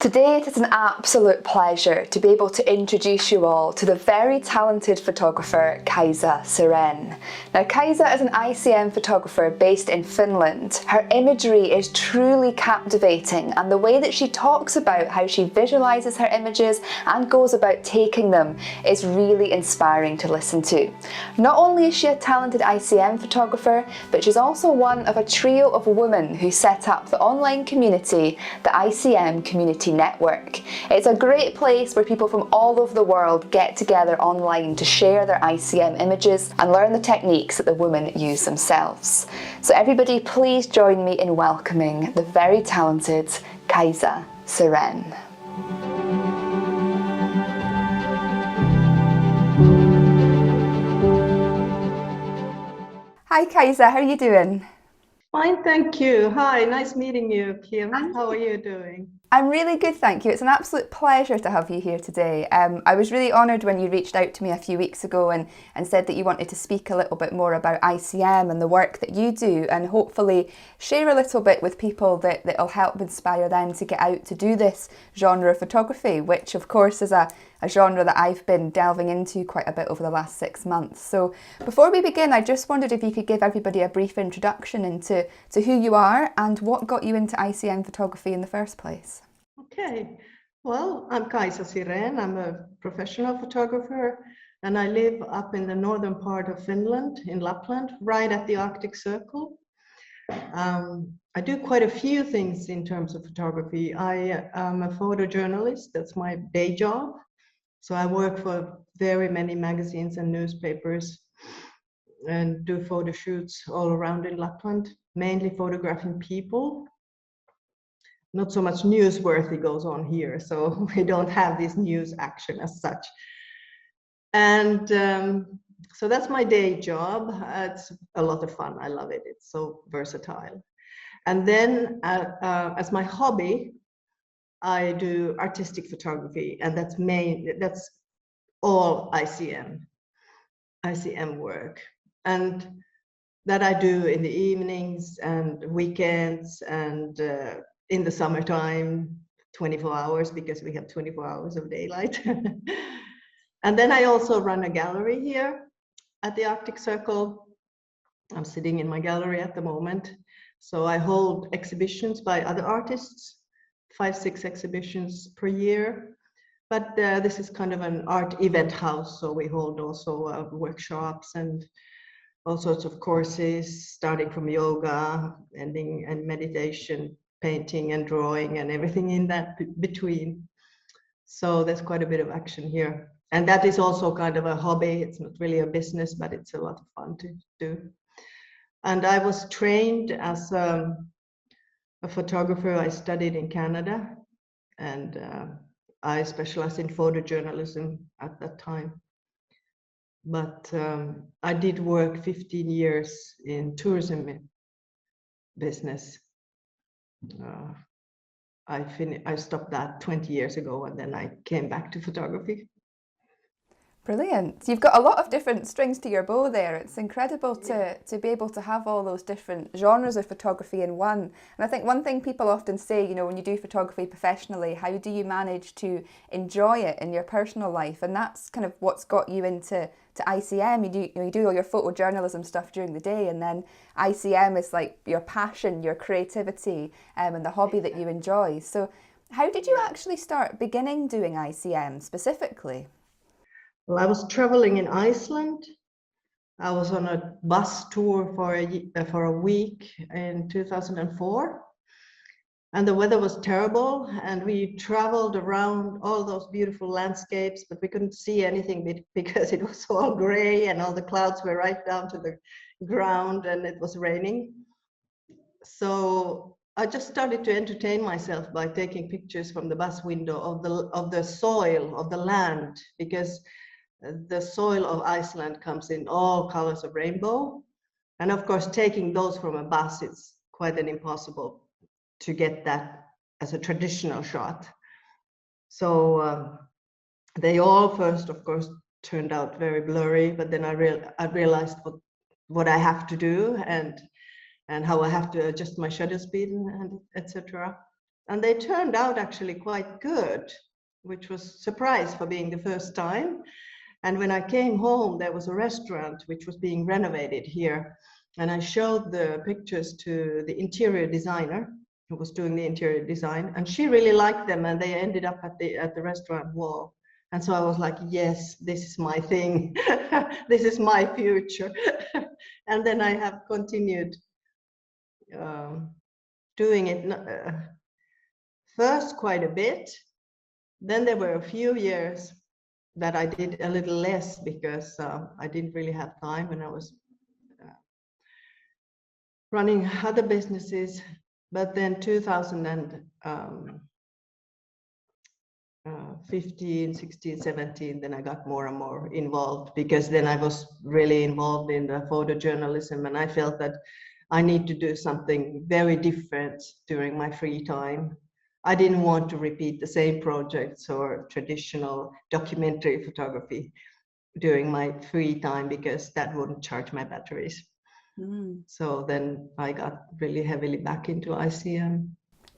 Today it is an absolute pleasure to be able to introduce you all to the very talented photographer Kaisa Siren. Now Kaisa is an ICM photographer based in Finland. Her imagery is truly captivating, and the way that she talks about how she visualises her images and goes about taking them is really inspiring to listen to. Not only is she a talented ICM photographer, but she's also one of a trio of women who set up the online community, the ICM Community Network. It's a great place where people from all over the world get together online to share their ICM images and learn the techniques that the women use themselves. So everybody, please join me in welcoming the very talented Kaisa Siren. Hi Kaisa, how are you doing? Fine, thank you. Hi, nice meeting you, Kim. How are you doing? I'm really good, thank you. It's an absolute pleasure to have you here today. I was really honoured when you reached out to me a few weeks ago and said that you wanted to speak a little bit more about ICM and the work that you do, and hopefully share a little bit with people that'll help inspire them to get out to do this genre of photography, which of course is a genre that I've been delving into quite a bit over the last 6 months. So before we begin, I just wondered if you could give everybody a brief introduction into who you are and what got you into ICM photography in the first place. Okay, well, I'm Kaisa Siren. I'm a professional photographer, and I live up in the northern part of Finland, in Lapland, right at the Arctic Circle. I do quite a few things in terms of photography. I am a photojournalist. That's my day job. So I work for very many magazines and newspapers and do photo shoots all around in Lapland, mainly photographing people. Not so much newsworthy goes on here, so we don't have this news action as such. And so that's my day job. It's a lot of fun. I love it. It's so versatile. And then as my hobby, I do artistic photography, and that's all ICM work. And that I do in the evenings and weekends and in the summertime, 24 hours, because we have 24 hours of daylight. And then I also run a gallery here at the Arctic Circle. I'm sitting in my gallery at the moment. So I hold exhibitions by other artists, 5-6 exhibitions per year. But this is kind of an art event house, so we hold also workshops and all sorts of courses, starting from yoga, ending and meditation, painting and drawing, and everything in that between. So there's quite a bit of action here. And that is also kind of a hobby. It's not really a business, but it's a lot of fun to do. And I was trained as a photographer. I studied in Canada, and I specialized in photojournalism at that time. But I did work 15 years in tourism business. I stopped that 20 years ago, and then I came back to photography. Brilliant. You've got a lot of different strings to your bow there. It's incredible to be able to have all those different genres of photography in one. And I think one thing people often say, when you do photography professionally, how do you manage to enjoy it in your personal life? And that's kind of what's got you into ICM. You do all your photojournalism stuff during the day, and then ICM is like your passion, your creativity, and the hobby that you enjoy. So how did you actually start beginning doing ICM specifically? Well, I was traveling in Iceland. I was on a bus tour for a week in 2004. And the weather was terrible, and we traveled around all those beautiful landscapes, but we couldn't see anything because it was all gray and all the clouds were right down to the ground, and it was raining. So I just started to entertain myself by taking pictures from the bus window of the soil, of the land, because the soil of Iceland comes in all colors of rainbow. And of course, taking those from a bus, it's quite an impossible to get that as a traditional shot. So they all first, of course, turned out very blurry, but then I realized what I have to do and how I have to adjust my shutter speed and etc. And they turned out actually quite good, which was a surprise for being the first time. And when I came home, there was a restaurant which was being renovated here. And I showed the pictures to the interior designer who was doing the interior design. And she really liked them, and they ended up at the restaurant wall. And so I was like, yes, this is my thing. This is my future. And then I have continued doing it first quite a bit. Then there were a few years that I did a little less because I didn't really have time when I was running other businesses. But then 2015, 16, 17, then I got more and more involved, because then I was really involved in the photojournalism, and I felt that I need to do something very different during my free time. I didn't want to repeat the same projects or traditional documentary photography during my free time, because that wouldn't charge my batteries. So then I got really heavily back into ICM.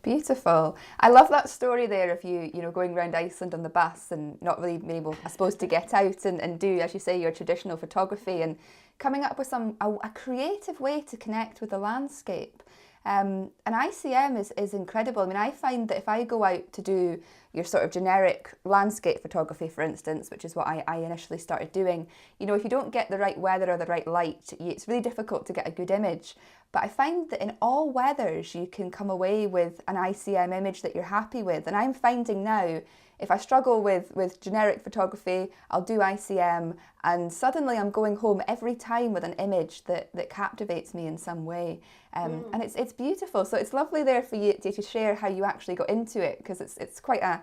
Beautiful. I love that story there of you know, going around Iceland on the bus and not really being able, I suppose, to get out and do, as you say, your traditional photography, and coming up with a creative way to connect with the landscape. And ICM is incredible. I mean, I find that if I go out to do your sort of generic landscape photography, for instance, which is what I initially started doing, you know, if you don't get the right weather or the right light, it's really difficult to get a good image. But I find that in all weathers, you can come away with an ICM image that you're happy with. And I'm finding now, if I struggle with generic photography, I'll do ICM, and suddenly I'm going home every time with an image that captivates me in some way. And it's beautiful. So it's lovely there for you to share how you actually got into it, because it's quite a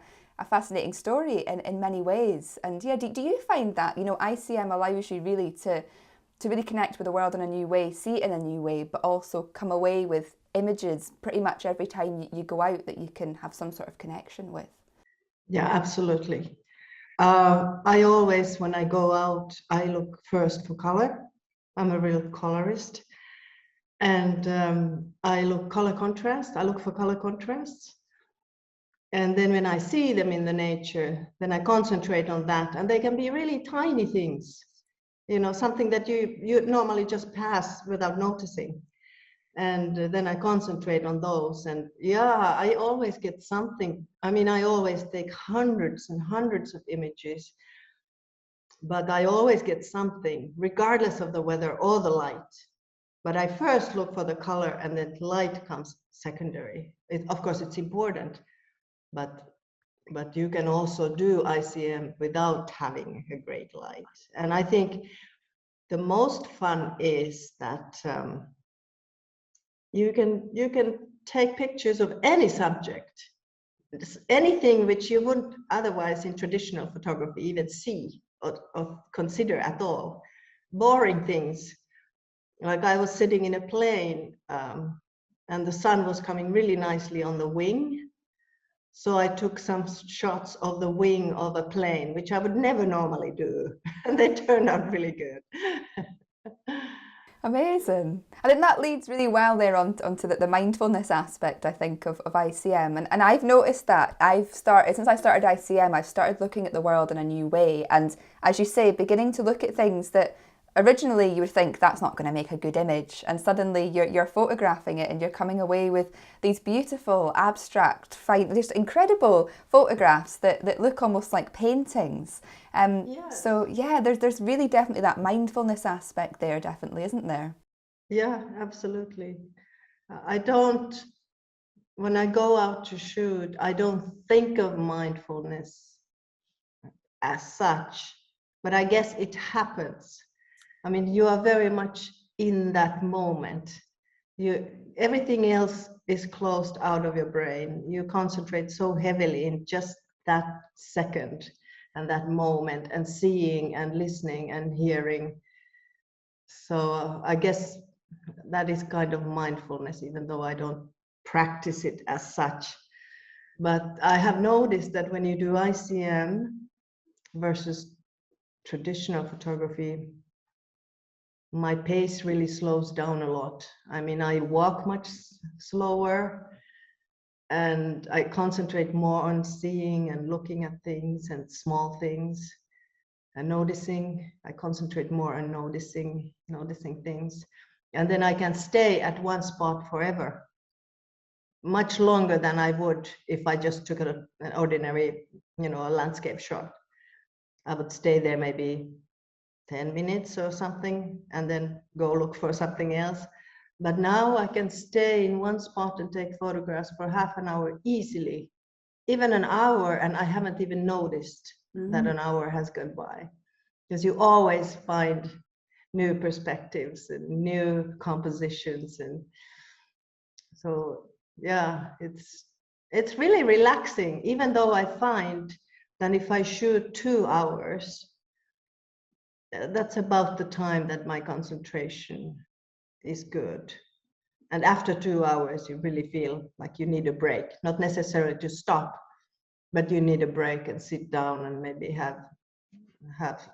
fascinating story in many ways. And yeah, do you find that, you know, ICM allows you really to really connect with the world in a new way, see it in a new way, but also come away with images pretty much every time you go out that you can have some sort of connection with? Yeah, absolutely. I always, when I go out, I look first for color. I'm a real colorist. And I look color contrast. I look for color contrasts. And then when I see them in the nature, then I concentrate on that. And they can be really tiny things, you know, something that you normally just pass without noticing. And then I concentrate on those. And yeah, I always get something. I mean, I always take hundreds and hundreds of images, but I always get something, regardless of the weather or the light. But I first look for the color, and then light comes secondary. Of course, it's important, but you can also do ICM without having a great light. And I think the most fun is that you can take pictures of any subject, anything which you wouldn't otherwise in traditional photography even see or consider at all. Boring things, like I was sitting in a plane and the sun was coming really nicely on the wing. So I took some shots of the wing of a plane, which I would never normally do. And they turned out really good. Amazing. I think that leads really well there onto the mindfulness aspect, I think, of ICM. And I've noticed that since I started ICM, I've started looking at the world in a new way. And as you say, beginning to look at things that originally you would think that's not going to make a good image, and suddenly you're photographing it and you're coming away with these beautiful, abstract, fine, just incredible photographs that look almost like paintings. Yes. So yeah, there's really definitely that mindfulness aspect there, definitely, isn't there? Yeah, absolutely. When I go out to shoot, I don't think of mindfulness as such, but I guess it happens. I mean, you are very much in that moment. Everything else is closed out of your brain. You concentrate so heavily in just that second and that moment, and seeing and listening and hearing. So I guess that is kind of mindfulness, even though I don't practice it as such. But I have noticed that when you do ICM versus traditional photography, my pace really slows down a lot. I mean, I walk much slower. and I concentrate more on seeing and looking at things and small things and noticing. I concentrate more on noticing things. And then I can stay at one spot forever, much longer than I would if I just took an ordinary, a landscape shot. I would stay there maybe 10 minutes or something and then go look for something else. But now I can stay in one spot and take photographs for half an hour easily, even an hour, and I haven't even noticed that an hour has gone by. Because you always find new perspectives and new compositions. And so, yeah, it's really relaxing, even though I find that if I shoot 2 hours, that's about the time that my concentration is good. And after 2 hours, you really feel like you need a break, not necessarily to stop, but you need a break and sit down and maybe have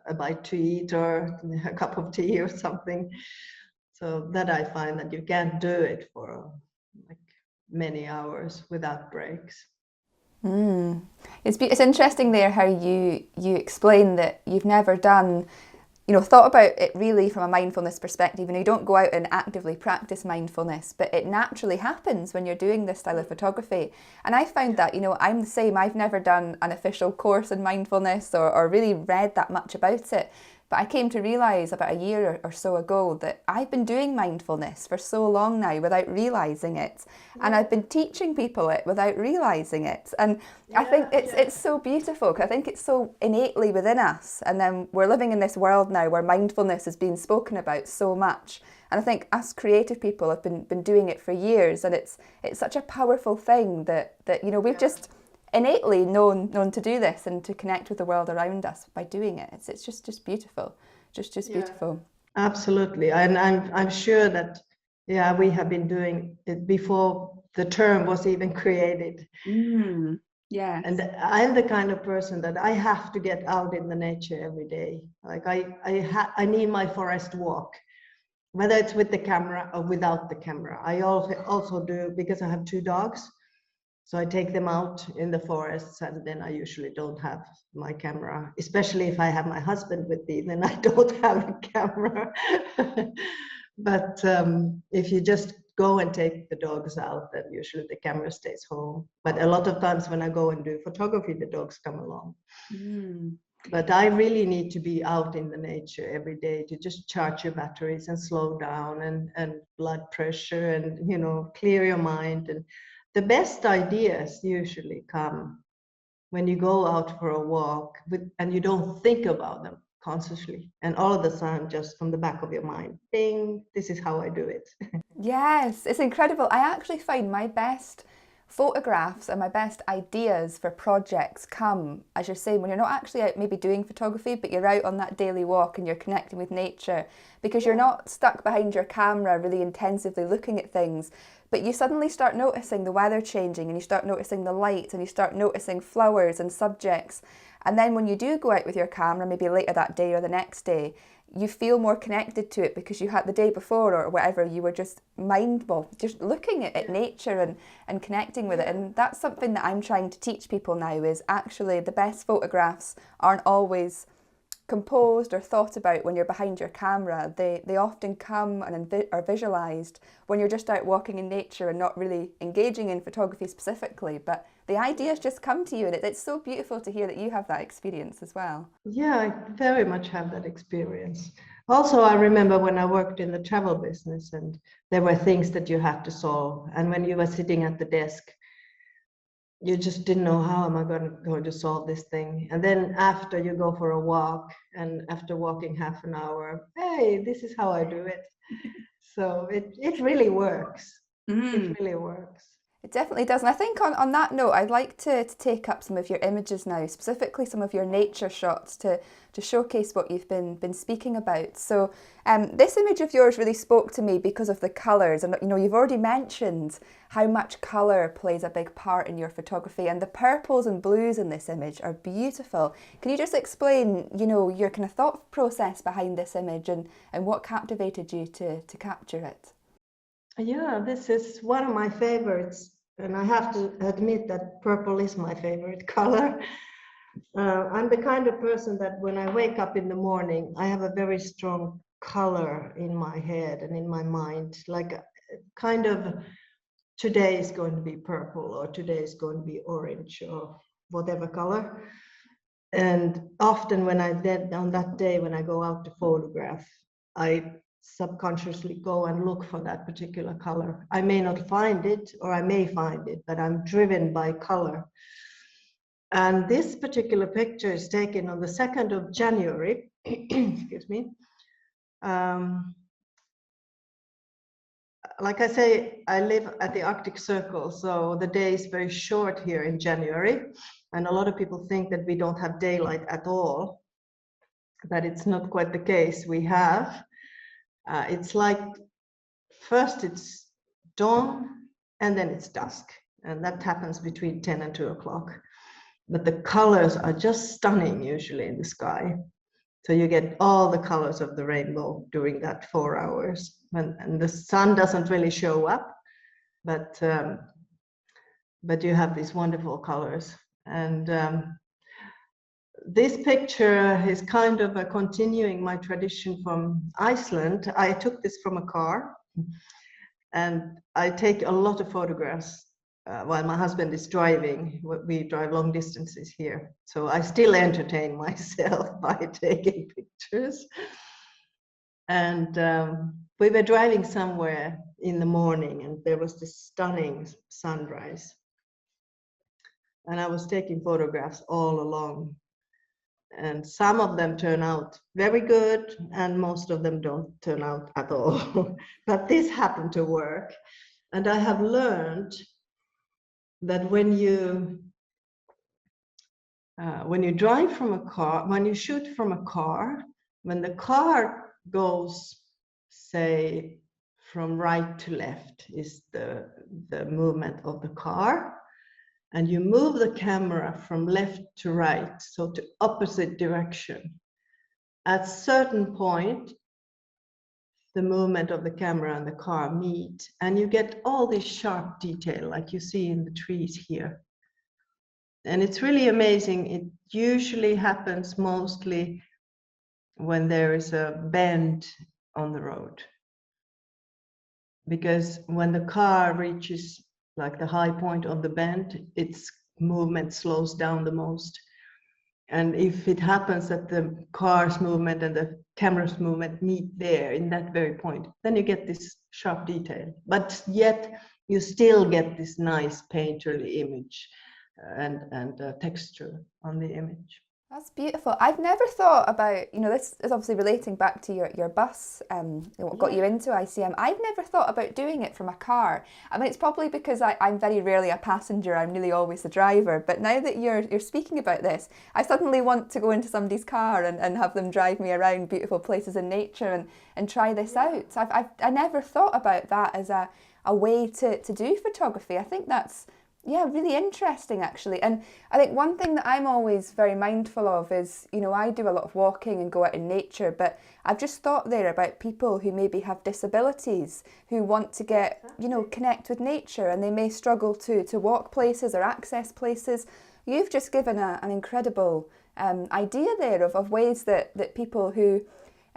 a bite to eat or a cup of tea or something. So that I find that you can't do it for like many hours without breaks. It's interesting there how you explain that you've never done, thought about it really from a mindfulness perspective, and you don't go out and actively practice mindfulness, but it naturally happens when you're doing this style of photography. And I found that, I'm the same. I've never done an official course in mindfulness or really read that much about it. But I came to realise about a year or so ago that I've been doing mindfulness for so long now without realising it. And I've been teaching people it without realising it. And I think it's so beautiful because I think it's so innately within us. And then we're living in this world now where mindfulness is being spoken about so much. And I think us creative people have been doing it for years. And it's such a powerful thing that we've just innately known to do this and to connect with the world around us by doing it. It's just beautiful, just beautiful. Absolutely, and I'm sure that we have been doing it before the term was even created. Yeah. And I'm the kind of person that I have to get out in the nature every day. Like I need my forest walk, whether it's with the camera or without the camera. I also do, because I have 2 dogs. So I take them out in the forests, and then I usually don't have my camera, especially if I have my husband with me, then I don't have a camera. But if you just go and take the dogs out, then usually the camera stays home. But a lot of times when I go and do photography, the dogs come along. But I really need to be out in the nature every day to just charge your batteries and slow down and blood pressure and, clear your mind. And the best ideas usually come when you go out for a walk and you don't think about them consciously. And all of the time, just from the back of your mind, bing, this is how I do it. Yes, it's incredible. I actually find my best photographs and my best ideas for projects come, as you're saying, when you're not actually out maybe doing photography, but you're out on that daily walk and you're connecting with nature, because you're not stuck behind your camera really intensively looking at things, but you suddenly start noticing the weather changing and you start noticing the light and you start noticing flowers and subjects. And then when you do go out with your camera, maybe later that day or the next day, you feel more connected to it because you had the day before or whatever, you were just mindful, just looking at nature and connecting with it. And that's something that I'm trying to teach people now, is actually the best photographs aren't always composed or thought about when you're behind your camera. They often come and are visualized when you're just out walking in nature and not really engaging in photography specifically, but the ideas just come to you, and it's so beautiful to hear that you have that experience as well. Yeah, I very much have that experience. Also, I remember when I worked in the travel business and there were things that you had to solve, and when you were sitting at the desk, you just didn't know, how am I going to solve this thing? And then after you go for a walk, and after walking half an hour, hey, this is how I do it. So it really works. It really works. It definitely does. And I think on that note, I'd like to take up some of your images now, specifically some of your nature shots to showcase what you've been speaking about. So this image of yours really spoke to me because of the colours. And you've already mentioned how much colour plays a big part in your photography, and the purples and blues in this image are beautiful. Can you just explain, your kind of thought process behind this image and what captivated you to capture it? Yeah, this is one of my favorites And I have to admit that purple is my favorite color. I'm the kind of person that when I wake up in the morning, I have a very strong color in my head and in my mind, like kind of today is going to be purple or today is going to be orange or whatever color. And often when I did on that day, when I go out to photograph, I subconsciously go and look for that particular color. I may not find it or I may find it, but I'm driven by color. And this particular picture is taken on the 2nd of January, excuse me. Like I say, I live at the Arctic Circle, so the day is very short here in January. And a lot of people think that we don't have daylight at all, but it's not quite the case. We have. It's like first it's dawn and then it's dusk. And that happens between 10 and 2 o'clock. But the colors are just stunning usually in the sky. So you get all the colors of the rainbow during that 4 hours. And the sun doesn't really show up, but you have these wonderful colors. And this picture is kind of a continuing my tradition from Iceland. I took this from a car, and I take a lot of photographs while my husband is driving. We drive long distances here. So I still entertain myself by taking pictures. And we were driving somewhere in the morning and there was this stunning sunrise. And I was taking photographs all along. And some of them turn out very good and most of them don't turn out at all. But this happened to work. And I have learned that when you drive from a car, when you shoot from a car, when the car goes, say, from right to left is the movement of the car, and you move the camera from left to right, so to opposite direction. At certain point, the movement of the camera and the car meet, and you get all this sharp detail like you see in the trees here. And it's really amazing. It usually happens mostly when there is a bend on the road. Because when the car reaches like the high point of the bend, its movement slows down the most. And if it happens that the car's movement and the camera's movement meet there in that very point, then you get this sharp detail. But yet you still get this nice painterly image and texture on the image. That's beautiful. I've never thought about, this is obviously relating back to your bus, what got you into ICM. I've never thought about doing it from a car. I mean, it's probably because I'm very rarely a passenger, I'm nearly always the driver. But now that you're speaking about this, I suddenly want to go into somebody's car and have them drive me around beautiful places in nature and try this out. I never thought about that as a way to do photography. I think that's really interesting actually. And I think one thing that I'm always very mindful of is, I do a lot of walking and go out in nature, but I've just thought there about people who maybe have disabilities, who want to get, connect with nature, and they may struggle to walk places or access places. You've just given an incredible idea there of ways that people who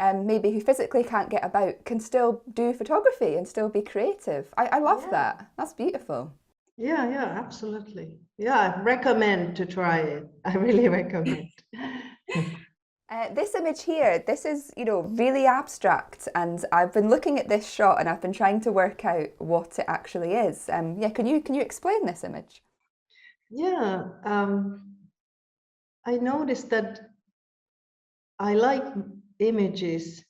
maybe who physically can't get about can still do photography and still be creative. I love that. That's beautiful. Yeah, absolutely. Yeah, I recommend to try it. I really recommend. This image here, this is, really abstract, and I've been looking at this shot and I've been trying to work out what it actually is. Can you explain this image? Yeah, I noticed that I like images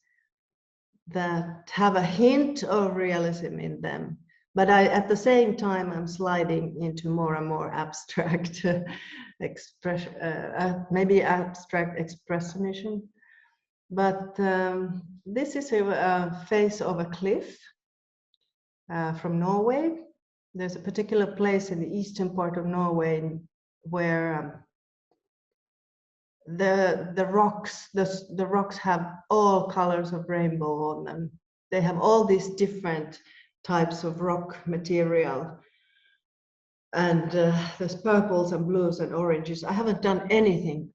that have a hint of realism in them. But at the same time, I'm sliding into more and more abstract expression, maybe abstract expressionism. But this is a face of a cliff from Norway. There's a particular place in the eastern part of Norway where the rocks have all colors of rainbow on them. They have all these different types of rock material, And there's purples and blues and oranges. I haven't done anything,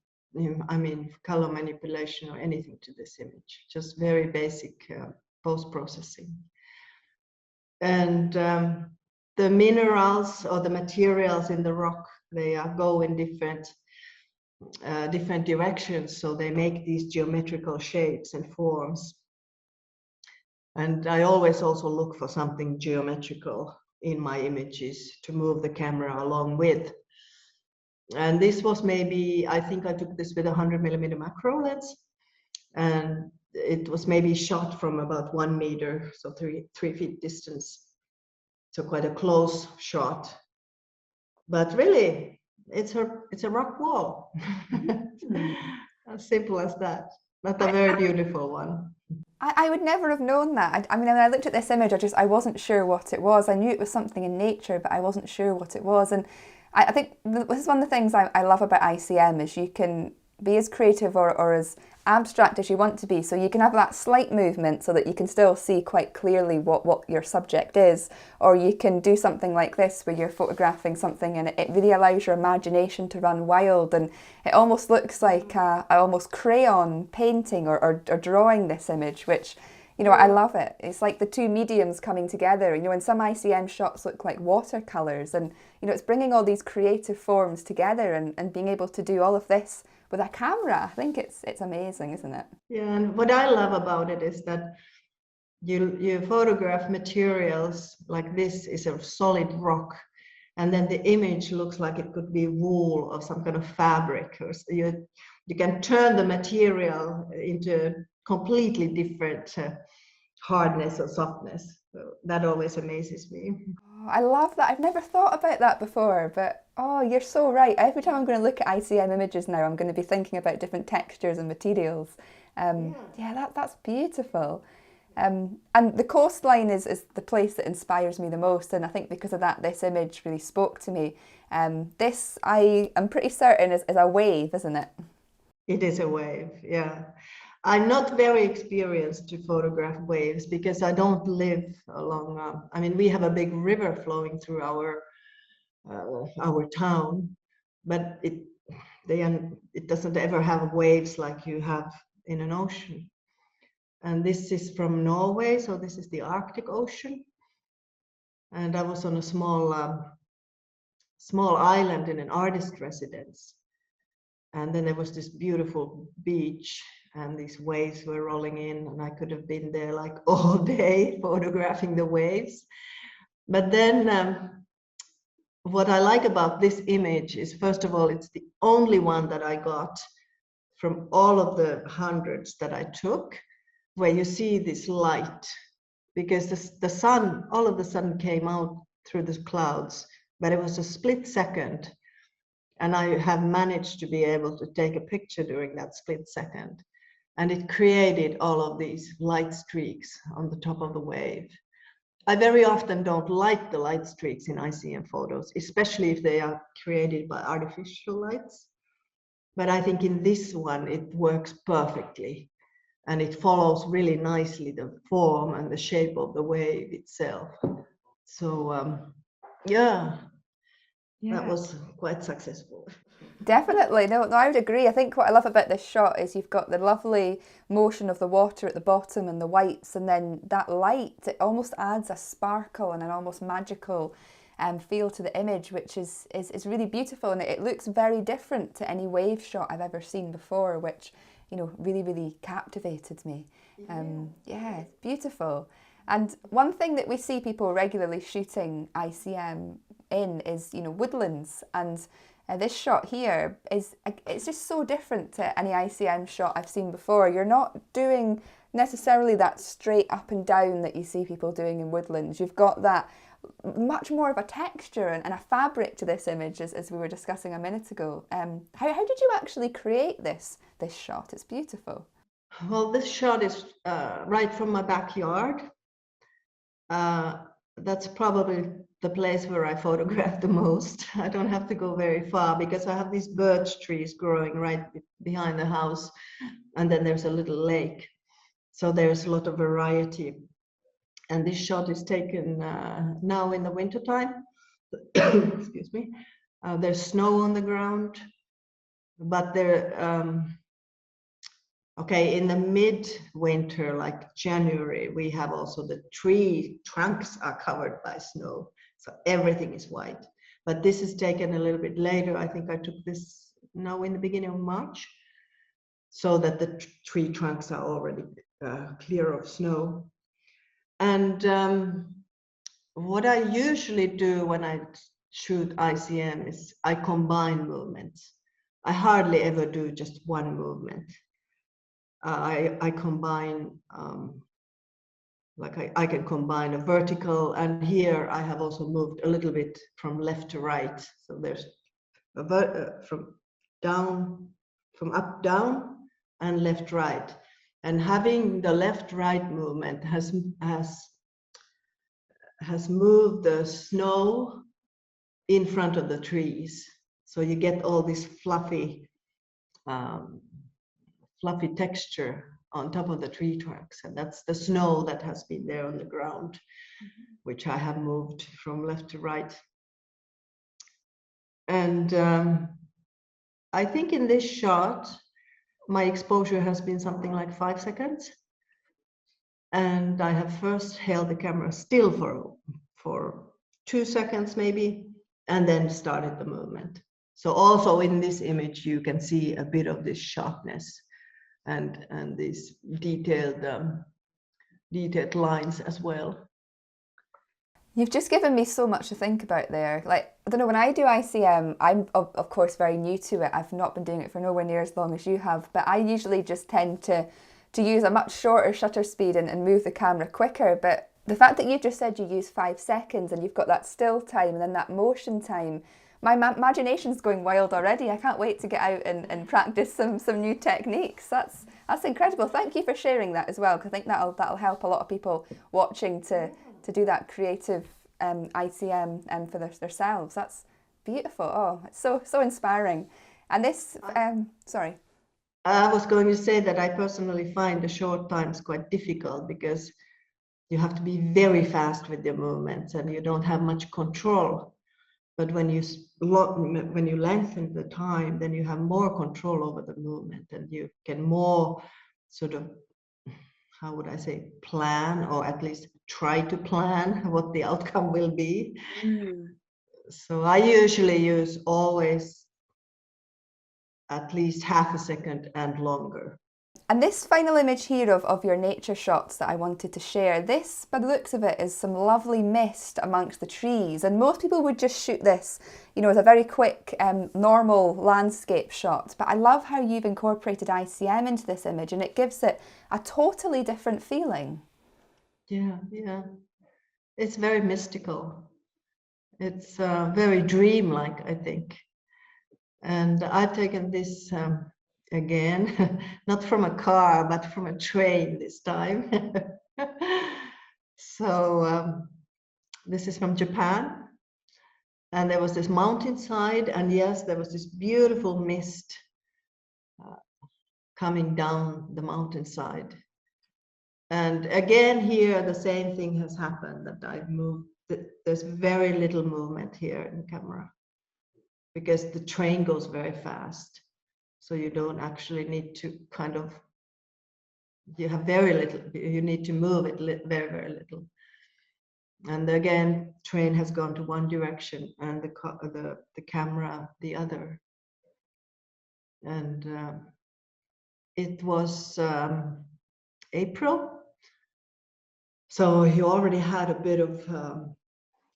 I mean, color manipulation or anything to this image, just very basic post-processing. And the minerals or the materials in the rock, they go in different directions, so they make these geometrical shapes and forms. And I always also look for something geometrical in my images to move the camera along with. And this was maybe, I think I took this with a 100mm macro lens, and it was maybe shot from about 1 meter, so three feet distance. So quite a close shot. But really, it's a rock wall. As simple as that, but a very beautiful one. I would never have known that. I mean, when I looked at this image, I wasn't sure what it was. I knew it was something in nature, but I wasn't sure what it was. And I think this is one of the things I love about ICM is you can be as creative or as abstract as you want to be. So you can have that slight movement so that you can still see quite clearly what your subject is. Or you can do something like this where you're photographing something and it really allows your imagination to run wild. And it almost looks like a almost crayon painting or drawing this image, which, you know, I love it. It's like the two mediums coming together. You know, and some ICM shots look like watercolours, and, you know, it's bringing all these creative forms together and being able to do all of this with a camera. I think it's amazing, isn't it? Yeah, and what I love about it is that you photograph materials like this is a solid rock, and then the image looks like it could be wool or some kind of fabric, or you can turn the material into completely different hardness or softness. So that always amazes me. Oh, I love that. I've never thought about that before, but oh, you're so right. Every time I'm going to look at ICM images now, I'm going to be thinking about different textures and materials. Yeah, that's beautiful. And the coastline is the place that inspires me the most, and I think because of that, this image really spoke to me. This, I am pretty certain, is a wave, isn't it? It is a wave, yeah. I'm not very experienced to photograph waves because I don't live along. I mean, we have a big river flowing through our town, but it doesn't ever have waves like you have in an ocean. And this is from Norway, so this is the Arctic Ocean. And I was on a small island in an artist residence. And then there was this beautiful beach, and these waves were rolling in, and I could have been there like all day photographing the waves. But then what I like about this image is, first of all, it's the only one that I got from all of the hundreds that I took, where you see this light, because the sun, all of the sun came out through the clouds, but it was a split second. And I have managed to be able to take a picture during that split second. And it created all of these light streaks on the top of the wave. I very often don't like the light streaks in ICM photos, especially if they are created by artificial lights. But I think in this one, it works perfectly. And it follows really nicely the form and the shape of the wave itself. So, yeah. That was quite successful. Definitely. No, I would agree. I think what I love about this shot is you've got the lovely motion of the water at the bottom and the whites, and then that light, it almost adds a sparkle and an almost magical feel to the image, which is really beautiful, and it looks very different to any wave shot I've ever seen before, which, you know, really, really captivated me. Yeah, beautiful. And one thing that we see people regularly shooting ICM in is, you know, woodlands, and this shot here it's just so different to any ICM shot I've seen before. You're not doing necessarily that straight up and down that you see people doing in woodlands. You've got that much more of a texture and a fabric to this image, as we were discussing a minute ago. How did you actually create this shot? It's beautiful. Well, this shot is right from my backyard. That's probably the place where I photograph the most. I don't have to go very far because I have these birch trees growing right behind the house, and then there's a little lake. So there's a lot of variety. And this shot is taken now in the wintertime, excuse me. There's snow on the ground, but okay, in the mid-winter, like January, we have also the tree trunks are covered by snow. So everything is white. But this is taken a little bit later. I think I took this now in the beginning of March, so that the tree trunks are already clear of snow. And what I usually do when I shoot ICM is I combine movements. I hardly ever do just one movement. I combine, I can combine a vertical, and here I have also moved a little bit from left to right. So there's from up down and left right, and having the left right movement has moved the snow in front of the trees, so you get all this fluffy texture on top of the tree trunks, and that's the snow that has been there on the ground, which I have moved from left to right. And I think in this shot, my exposure has been something like 5 seconds. And I have first held the camera still for 2 seconds maybe, and then started the movement. So also in this image, you can see a bit of this sharpness and these detailed lines as well. You've just given me so much to think about there. Like, I don't know, when I do ICM, I'm of course very new to it. I've not been doing it for nowhere near as long as you have, but I usually just tend to use a much shorter shutter speed and move the camera quicker. But the fact that you just said you use 5 seconds and you've got that still time and then that motion time, my imagination's going wild already. I can't wait to get out and practice some new techniques. That's incredible. Thank you for sharing that as well, because I think that'll help a lot of people watching to do that creative ICM for themselves. That's beautiful. Oh, it's so inspiring. And this, sorry. I was going to say that I personally find the short times quite difficult, because you have to be very fast with your movements and you don't have much control. But when you lengthen the time, then you have more control over the movement, and you can more sort of, how would I say, plan, or at least try to plan what the outcome will be. So I usually use always at least half a second and longer. And this final image here of your nature shots that I wanted to share, this, by the looks of it, is some lovely mist amongst the trees. And most people would just shoot this, as a very quick, normal landscape shot. But I love how you've incorporated ICM into this image, and it gives it a totally different feeling. Yeah. It's very mystical. It's very dreamlike, I think. And I've taken this again, not from a car, but from a train this time. So this is from Japan. And there was this mountainside, and yes, there was this beautiful mist coming down the mountainside. And again, here, the same thing has happened, that I've moved. There's very little movement here in the camera, because the train goes very fast. So you don't actually need to you have very little, you need to move it very, very little. And again, train has gone to one direction and the camera the other. And it was April. So you already had a bit of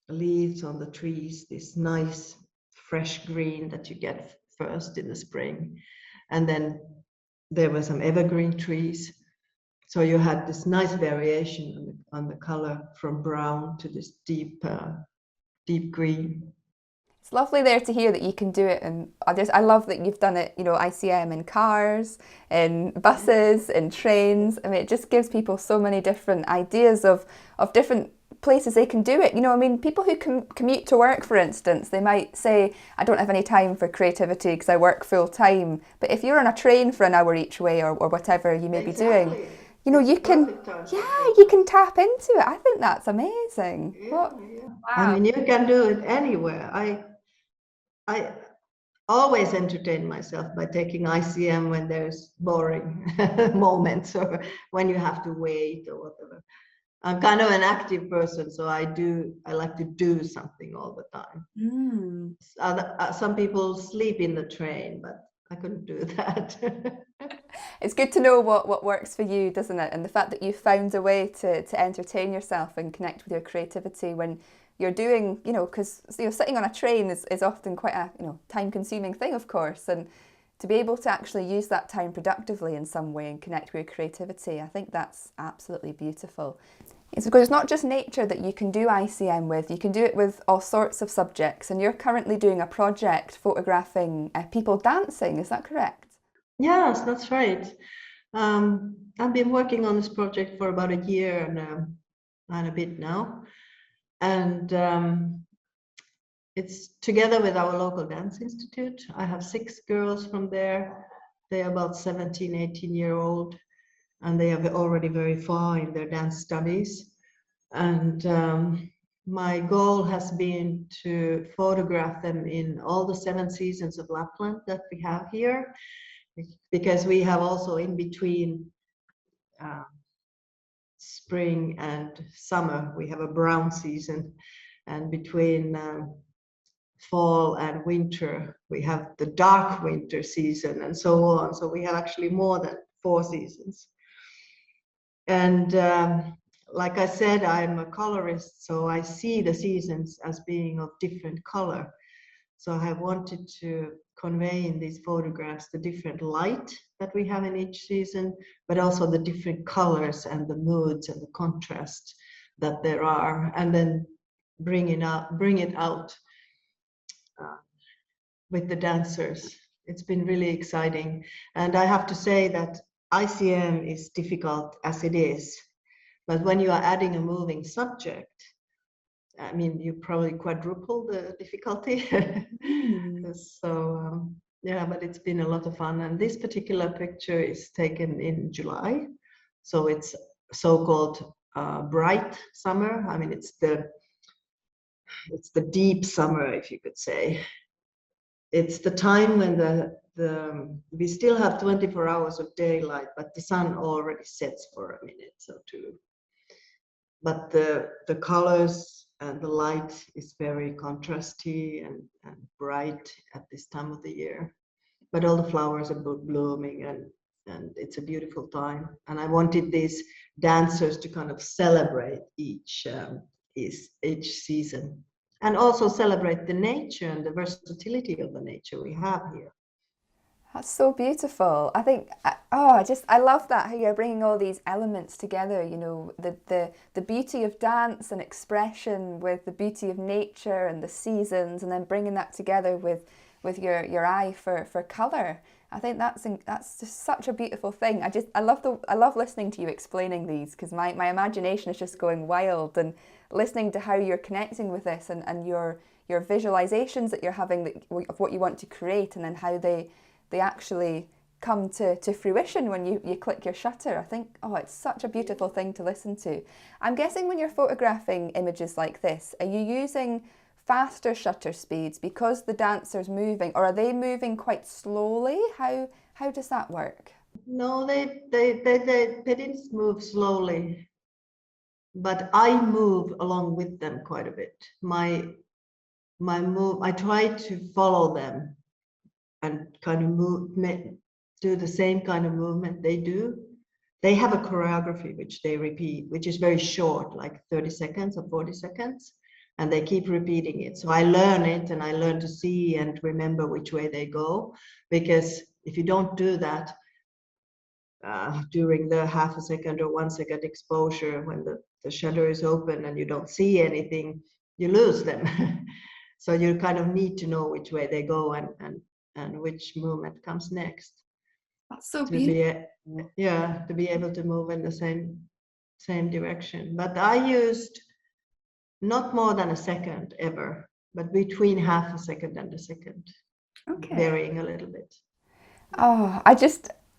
leaves on the trees, this nice fresh green that you get first in the spring. And then there were some evergreen trees. So you had this nice variation on the color, from brown to this deep green. It's lovely there to hear that you can do it, and I love that you've done it, ICM in cars, in buses, in trains. I mean, it just gives people so many different ideas of different places they can do it. People who commute to work, for instance, they might say, I don't have any time for creativity because I work full time. But if you're on a train for an hour each way, or whatever you may be doing, you know, It's you a can, perfect time for yeah, you painting. can tap into it. I think that's amazing. Yeah, What? yeah. I Wow. mean, you can do it anywhere. I always entertain myself by taking ICM when there's boring moments or when you have to wait or whatever. I'm kind of an active person, so I like to do something all the time. Mm. Some people sleep in the train, but I couldn't do that. It's good to know what works for you, doesn't it? And the fact that you found a way to entertain yourself and connect with your creativity when you're doing, you know, because sitting on a train is often quite a time consuming thing, of course, and to be able to actually use that time productively in some way and connect with your creativity, I think that's absolutely beautiful. It's because it's not just nature that you can do ICM with, you can do it with all sorts of subjects, and you're currently doing a project photographing people dancing, is that correct? Yes, that's right. I've been working on this project for about a year and a bit now. And it's together with our local dance institute. I have 6 girls from there. They're about 17, 18-year-old, and they are already very far in their dance studies. And my goal has been to photograph them in all the 7 seasons of Lapland that we have here, because we have also in between spring and summer, we have a brown season, and between fall and winter, we have the dark winter season, and so on. So we have actually more than 4 seasons. And like I said, I'm a colorist, so I see the seasons as being of different color. So I wanted to convey in these photographs the different light that we have in each season, but also the different colors and the moods and the contrast that there are, and then bring it out with the dancers. It's been really exciting. And I have to say that ICM is difficult as it is, but when you are adding a moving subject, I mean, you probably quadruple the difficulty. So yeah, but it's been a lot of fun. And this particular picture is taken in July, so it's so-called bright summer. I mean, it's the deep summer, if you could say. It's the time when we still have 24 hours of daylight, but the sun already sets for a minute or two. But the colors and the light is very contrasty and bright at this time of the year. But all the flowers are blooming, and it's a beautiful time. And I wanted these dancers to kind of celebrate each season, and also celebrate the nature and the versatility of the nature we have here. That's so beautiful. I think, I love that how you're bringing all these elements together, you know, the beauty of dance and expression with the beauty of nature and the seasons, and then bringing that together with your eye for colour. I think that's just such a beautiful thing. I love listening to you explaining these, because my imagination is just going wild, and listening to how you're connecting with this, and your visualizations that you're having of what you want to create, and then how they actually come to fruition when you click your shutter. I think, it's such a beautiful thing to listen to. I'm guessing when you're photographing images like this, are you using faster shutter speeds because the dancer's moving, or are they moving quite slowly? How does that work? No, they didn't move slowly, but I move along with them quite a bit. My move, I try to follow them and kind of do the same kind of movement they do. They have a choreography which they repeat, which is very short, like 30 seconds or 40 seconds, and they keep repeating it. So I learn it, and I learn to see and remember which way they go, because if you don't do that during the half a second or 1 second exposure, when the shutter is open and you don't see anything, you lose them. So you kind of need to know which way they go and which movement comes next. That's so to be able to move in the same direction. But I used not more than a second ever, but between half a second and a second, Okay. varying a little bit.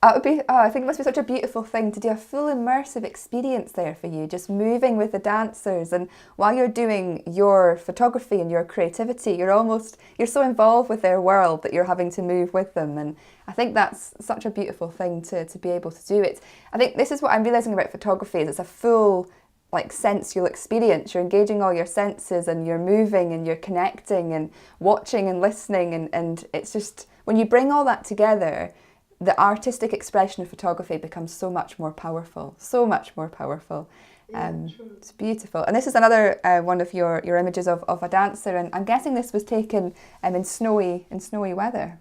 That would be, oh, I think it must be such a beautiful thing to do a full immersive experience there for you, just moving with the dancers. And while you're doing your photography and your creativity, you're so involved with their world that you're having to move with them. And I think that's such a beautiful thing to be able to do it. I think this is what I'm realizing about photography is it's a full like sensual experience. You're engaging all your senses and you're moving and you're connecting and watching and listening. And it's just, when you bring all that together, the artistic expression of photography becomes so much more powerful, so much more powerful. It's beautiful. And this is another one of your images of a dancer, and I'm guessing this was taken in snowy weather.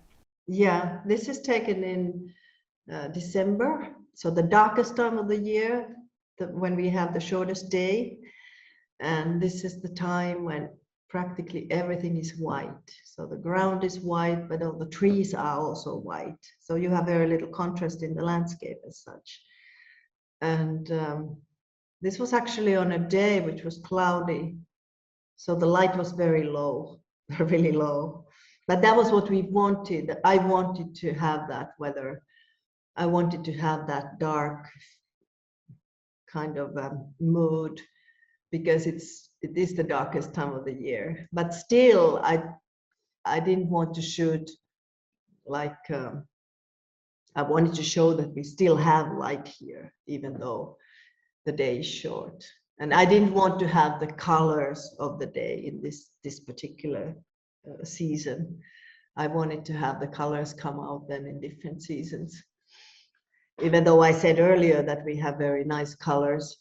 Yeah, this is taken in December, so the darkest time of the year, when we have the shortest day, and this is the time when practically everything is white. So the ground is white, but all the trees are also white. So you have very little contrast in the landscape as such. And this was actually on a day which was cloudy. So the light was very low, really low. But that was what we wanted. I wanted to have that weather. I wanted to have that dark kind of mood because it is the darkest time of the year. But still, I didn't want to shoot like I wanted to show that we still have light here, even though the day is short. And I didn't want to have the colors of the day in this particular season. I wanted to have the colors come out then in different seasons. Even though I said earlier that we have very nice colors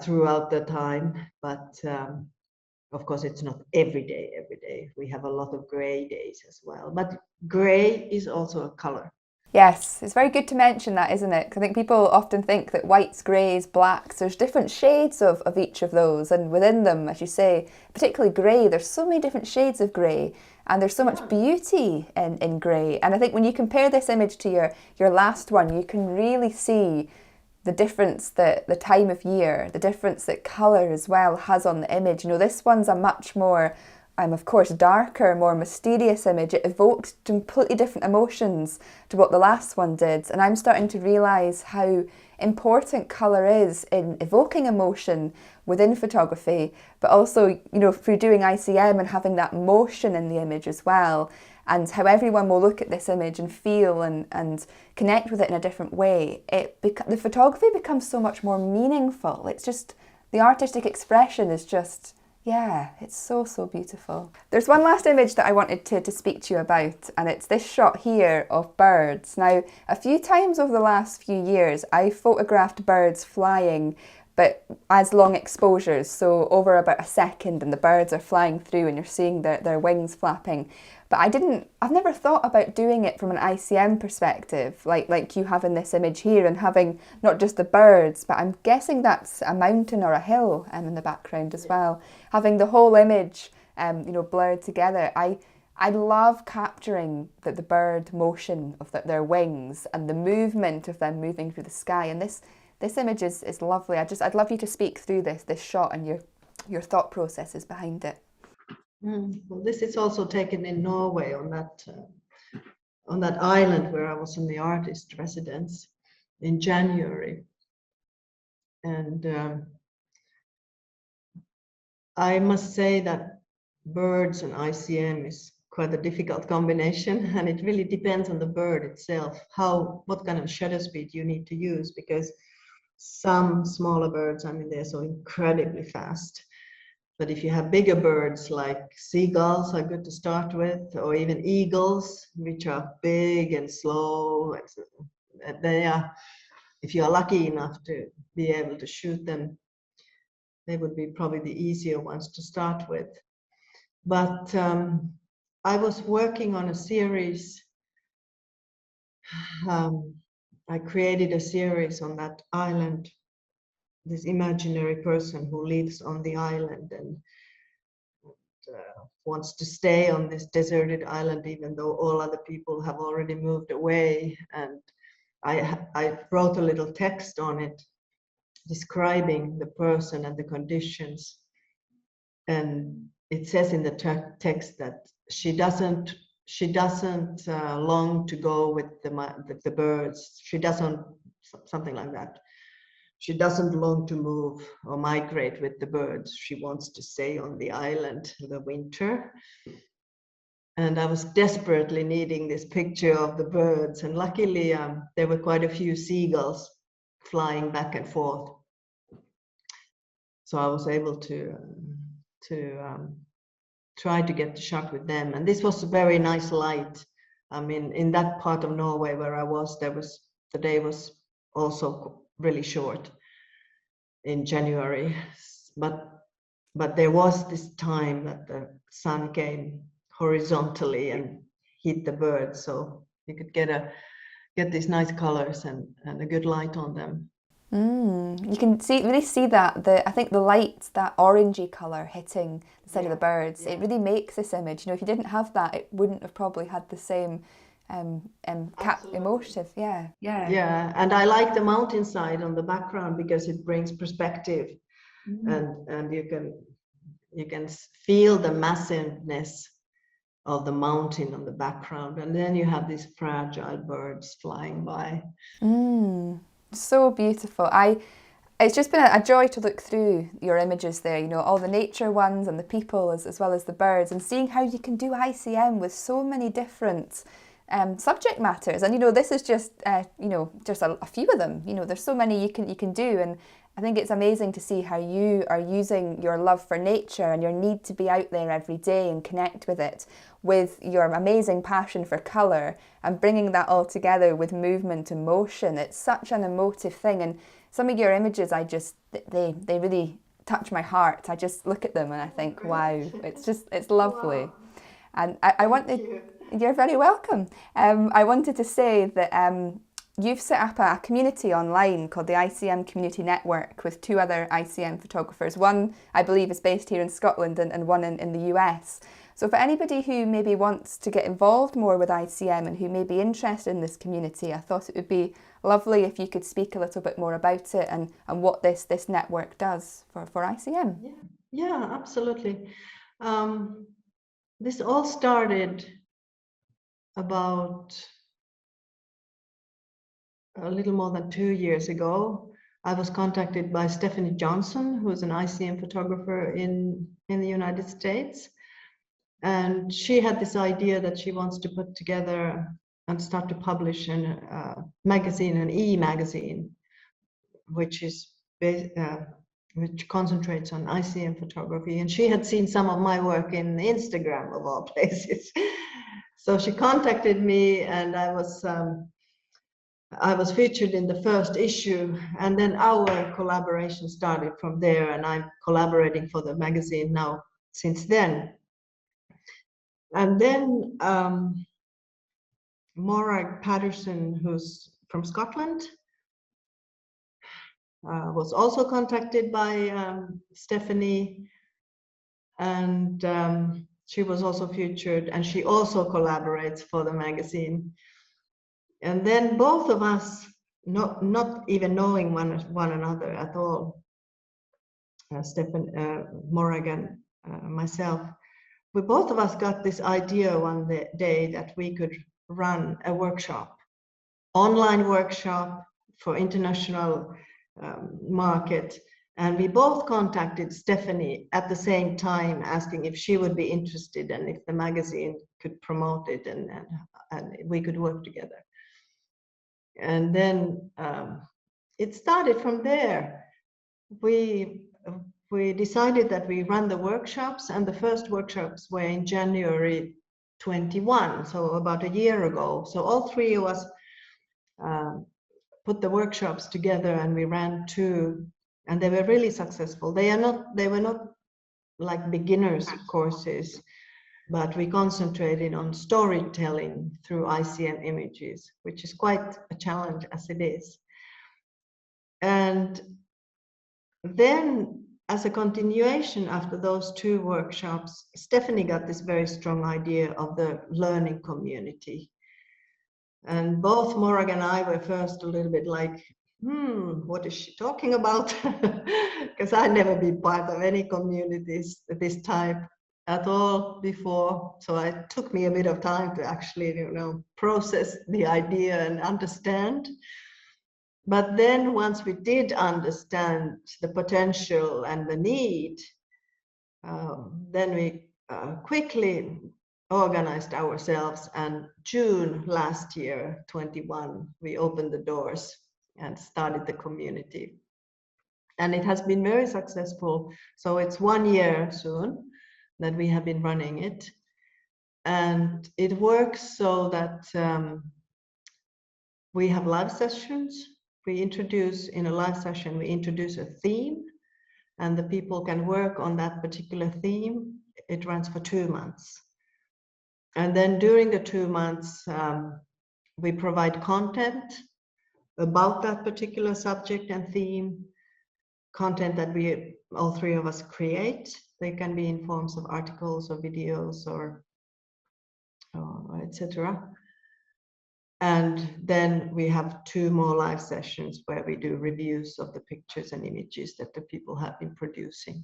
throughout the time, but of course it's not every day. We have a lot of gray days as well, but gray is also a color. Yes, it's very good to mention that, isn't it? 'Cause I think people often think that whites, greys, blacks, there's different shades of each of those. And within them, as you say, particularly grey, there's so many different shades of grey. And there's so much beauty in grey. And I think when you compare this image to your last one, you can really see the difference that the time of year, the difference that colour as well has on the image. You know, this one's a much more of course, darker, more mysterious image. It evoked completely different emotions to what the last one did. And I'm starting to realise how important colour is in evoking emotion within photography, but also, you know, through doing ICM and having that motion in the image as well, and how everyone will look at this image and feel and connect with it in a different way. The photography becomes so much more meaningful. It's just, the artistic expression is just, yeah, it's so, so beautiful. There's one last image that I wanted to speak to you about, and it's this shot here of birds. Now, a few times over the last few years, I photographed birds flying, but as long exposures, so over about a second, and the birds are flying through and you're seeing their wings flapping. But I've never thought about doing it from an ICM perspective, like you have in this image here, and having not just the birds, but I'm guessing that's a mountain or a hill in the background as well. Having the whole image, you know, blurred together. I love capturing the bird motion of their wings and the movement of them moving through the sky. And this image is lovely. I'd love you to speak through this shot and your thought processes behind it. Well, this is also taken in Norway on that island where I was in the artist residence in January, and I must say that birds and ICM is quite a difficult combination, and it really depends on the bird itself, what kind of shutter speed you need to use, because some smaller birds, I mean, they're so incredibly fast. But if you have bigger birds like seagulls are good to start with, or even eagles, which are big and slow, they are, if you are lucky enough to be able to shoot them, they would be probably the easier ones to start with. But I was working on a series. I created a series on that island, this imaginary person who lives on the island and wants to stay on this deserted island even though all other people have already moved away. And I wrote a little text on it describing the person and the conditions. And it says in the text that she doesn't she doesn't long to go with the birds. She doesn't, something like that. She doesn't long to move or migrate with the birds. She wants to stay on the island in the winter. And I was desperately needing this picture of the birds. And luckily, there were quite a few seagulls flying back and forth. So I was able to try to get the shot with them. And this was a very nice light. I mean, in that part of Norway where I was, the day was also really short in January. But there was this time that the sun came horizontally and hit the birds, so you could get these nice colors and a good light on them. You can really see that I think the light, that orangey colour hitting the side of the birds, it really makes this image. You know, if you didn't have that, it wouldn't have probably had the same emotive. Yeah. And I like the mountainside on the background because it brings perspective, and you can feel the massiveness of the mountain on the background, and then you have these fragile birds flying by. So beautiful. It's just been a joy to look through your images there, you know, all the nature ones and the people as well as the birds, and seeing how you can do ICM with so many different subject matters. And, you know, this is just, just a few of them. You know, there's so many you can do. And I think it's amazing to see how you are using your love for nature and your need to be out there every day and connect with it, with your amazing passion for colour, and bringing that all together with movement and motion. It's such an emotive thing. And some of your images, they really touch my heart. I just look at them and I think, wow, it's lovely. Wow. And I wanted, you're very welcome. I wanted to say that you've set up a community online called the ICM Community Network with 2 other ICM photographers. One, I believe, is based here in Scotland and one in the US. So for anybody who maybe wants to get involved more with ICM and who may be interested in this community, I thought it would be lovely if you could speak a little bit more about it and what this network does for ICM. Yeah, absolutely. This all started about a little more than 2 years ago. I was contacted by Stephanie Johnson, who's an ICM photographer in the United States. And she had this idea that she wants to put together and start to publish a magazine, an e-magazine, which concentrates on ICM photography. And she had seen some of my work in Instagram, of all places. So she contacted me, and I was featured in the first issue, and then our collaboration started from there, and I'm collaborating for the magazine now since then. And then Morag Patterson, who's from Scotland, was also contacted by Stephanie, and she was also featured, and she also collaborates for the magazine. And then both of us, not even knowing one another at all, Morag and myself, we both of us got this idea one day that we could run a workshop, online workshop for international market. And we both contacted Stephanie at the same time, asking if she would be interested and if the magazine could promote it and we could work together. And then it started from there. We decided that we run the workshops, and the first workshops were in January 21, so about a year ago. So all 3 of us put the workshops together, and we ran 2, and they were really successful. They were not like beginners courses, but we concentrated on storytelling through ICM images, which is quite a challenge as it is. And then, as a continuation after those 2 workshops, Stephanie got this very strong idea of the learning community. And both Morag and I were first a little bit like, what is she talking about? Because I'd never been part of any communities this type. at all before, so it took me a bit of time to actually, process the idea and understand. But then once we did understand the potential and the need, then we quickly organized ourselves, and June last year, 21, we opened the doors and started the community. And it has been very successful. So it's 1 year soon that we have been running it. And it works so that we have live sessions. In a live session, we introduce a theme, and the people can work on that particular theme. It runs for 2 months. And then during the 2 months, we provide content about that particular subject and theme, content that we, all three of us, create. They can be in forms of articles or videos or etc. And then we have 2 more live sessions where we do reviews of the pictures and images that the people have been producing.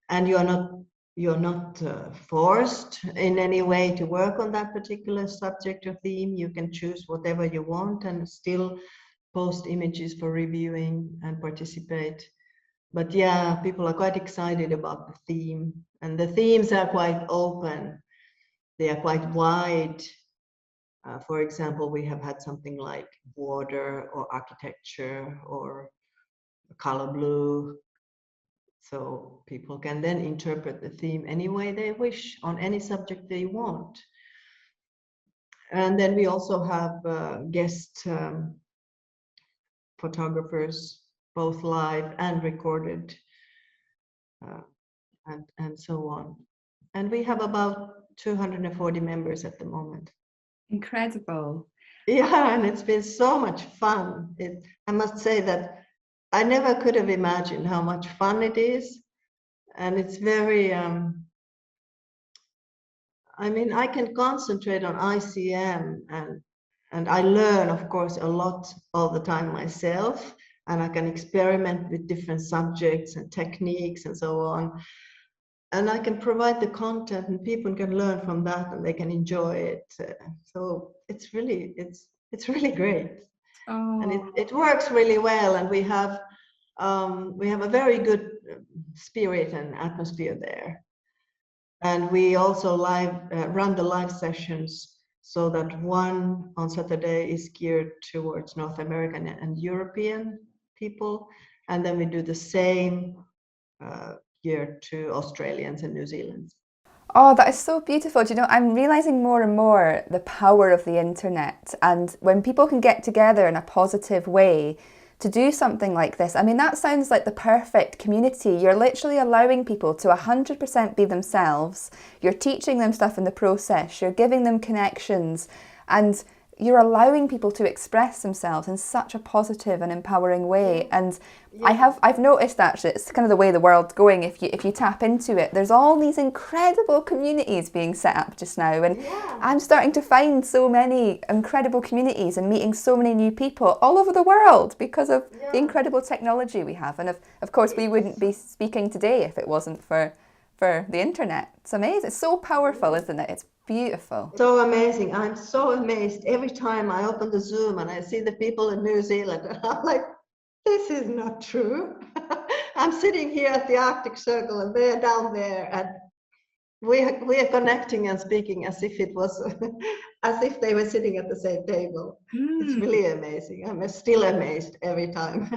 And you're not forced in any way to work on that particular subject or theme. You can choose whatever you want and still post images for reviewing and participate. But yeah, people are quite excited about the theme, and the themes are quite open. They are quite wide. For example, we have had something like water or architecture or color blue. So people can then interpret the theme any way they wish on any subject they want. And then we also have guest photographers, both live and recorded, and so on. And we have about 240 members at the moment. Incredible. Yeah, and it's been so much fun. I must say that I never could have imagined how much fun it is. And it's very, I can concentrate on ICM, and I learn, of course, a lot all the time myself, and I can experiment with different subjects and techniques and so on. And I can provide the content, and people can learn from that, and they can enjoy it. So it's really great. Oh. And it works really well, and we have a very good spirit and atmosphere there. And we also run the live sessions so that one on Saturday is geared towards North American and European people, and then we do the same geared to Australians and New Zealanders. Oh, that is so beautiful. Do you know, I'm realising more and more the power of the internet, and when people can get together in a positive way to do something like this. I mean, that sounds like the perfect community. You're literally allowing people to 100% be themselves. You're teaching them stuff in the process. You're giving them connections, and you're allowing people to express themselves in such a positive and empowering way. And I've noticed actually it's kind of the way the world's going. If you tap into it, there's all these incredible communities being set up just now, and I'm starting to find so many incredible communities and meeting so many new people all over the world because of the incredible technology we have. And of course we wouldn't be speaking today if it wasn't for the internet. It's amazing. It's so powerful, isn't it? It's beautiful. So amazing. I'm so amazed every time I open the Zoom and I see the people in New Zealand. I'm like, this is not true. I'm sitting here at the Arctic Circle and they're down there, and we are connecting and speaking as if it was as if they were sitting at the same table. It's really amazing. I'm still amazed every time.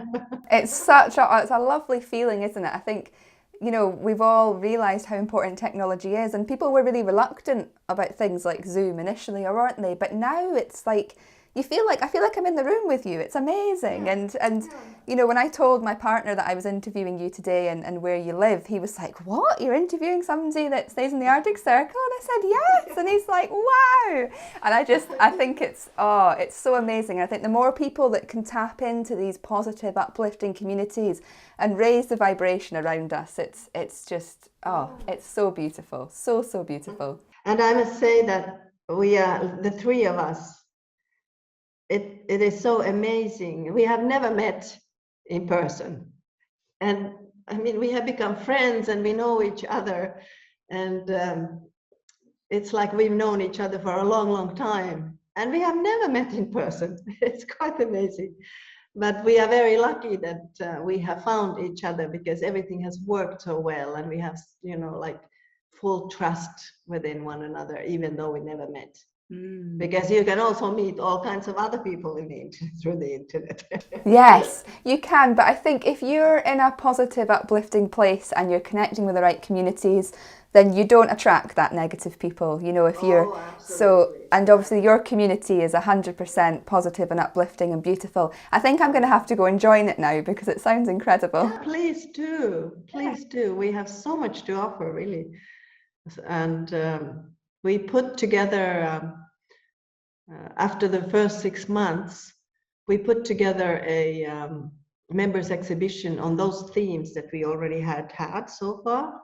It's a lovely feeling, isn't it? I think, you know, we've all realised how important technology is, and people were really reluctant about things like Zoom initially, or weren't they? But now it's like, I feel like I'm in the room with you. It's amazing. And you know, when I told my partner that I was interviewing you today and where you live, he was like, what? You're interviewing somebody that stays in the Arctic Circle? And I said, yes. And he's like, wow. And I think it's so amazing. I think the more people that can tap into these positive, uplifting communities and raise the vibration around us, it's just, it's so beautiful. So beautiful. And I must say that we are, the three of us, it is so amazing. We have never met in person. And I mean, we have become friends and we know each other. And it's like we've known each other for a long, long time. And we have never met in person. It's quite amazing. But we are very lucky that we have found each other because everything has worked so well, and we have, you know, like full trust within one another, even though we never met. Because you can also meet all kinds of other people through the internet. Yes, you can, but I think if you're in a positive, uplifting place and you're connecting with the right communities, then you don't attract that negative people. You know, if you're so, and obviously your community is 100% positive and uplifting and beautiful. I think I'm going to have to go and join it now because it sounds incredible. Yeah, please do, please do. We have so much to offer, really, and we put together. After the first 6 months, we put together a members exhibition on those themes that we already had so far,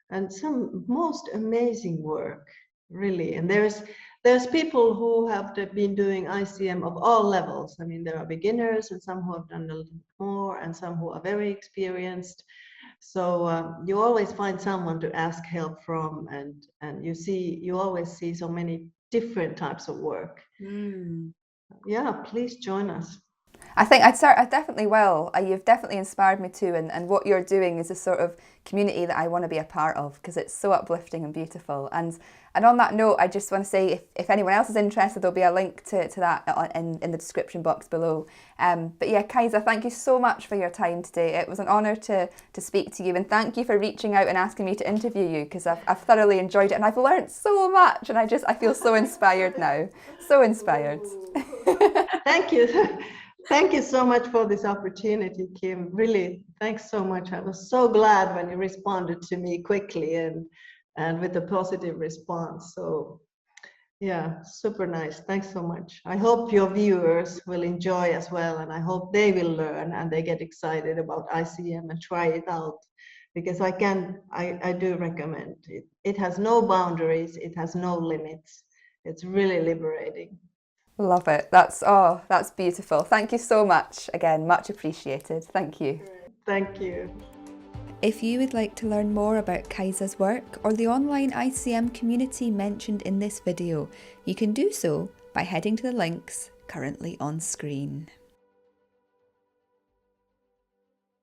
and some most amazing work, really. And there's people who have been doing ICM of all levels. I mean, there are beginners and some who have done a little more and some who are very experienced. So you always find someone to ask help from, and you always see so many different types of work. Yeah, please join us. I think I definitely will. You've definitely inspired me too, and what you're doing is a sort of community that I want to be a part of because it's so uplifting and beautiful. And on that note, I just want to say if anyone else is interested, there'll be a link to that in the description box below. But yeah, Kaisa, thank you so much for your time today. It was an honour to speak to you, and thank you for reaching out and asking me to interview you because I've thoroughly enjoyed it and I've learned so much, and I feel so inspired now. So inspired. Thank you. Thank you so much for this opportunity, Kim. Really, thanks so much. I was so glad when you responded to me quickly and with a positive response. So yeah, super nice. Thanks so much. I hope your viewers will enjoy as well, and I hope they will learn and they get excited about ICM and try it out, because I do recommend it. It has no boundaries, it has no limits. It's really liberating. Love it. That's beautiful. Thank you so much. Again, much appreciated. Thank you. Thank you. If you would like to learn more about Kaisa's work or the online ICM community mentioned in this video, you can do so by heading to the links currently on screen.